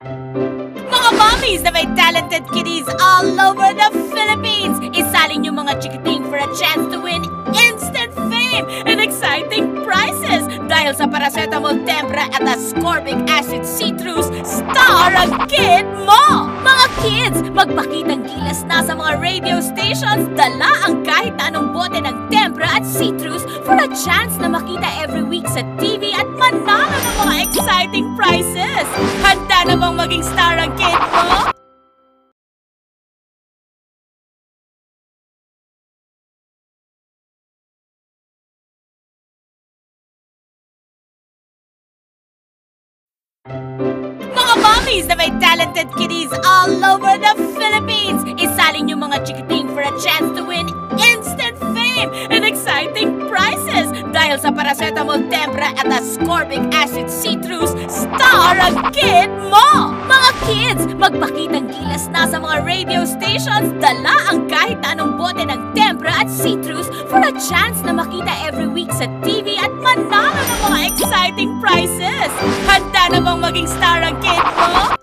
Mga mommies na may talented kiddies all over the Philippines! Isalin yung mga chikiting for a chance to win instant fame and exciting prizes dahil sa paracetamol tempra at ascorbic acid citrus star ang kid mo! Mga kids, magpakitang gilas na sa mga radio stations, dala ang kahit anong bote ng tempra at citrus for a chance na makita every week sa TV at manalo ng mga exciting prizes! Handa na bang maging star ang kid mo? Mga mommies na may talented kiddies all over the Philippines! Isalin yung mga chikiting for a chance to win instant fame and exciting prizes dahil sa paracetamol tempra at ascorbic acid citrus star ang kid mo! Mga kids, magpakitang gilas na sa mga radio stations, dala ang kahit anong bote ng tempra at citrus for a chance na makita every week sa TV at manalo ng mga exciting prizes! Handa na bang maging star ang kid mo?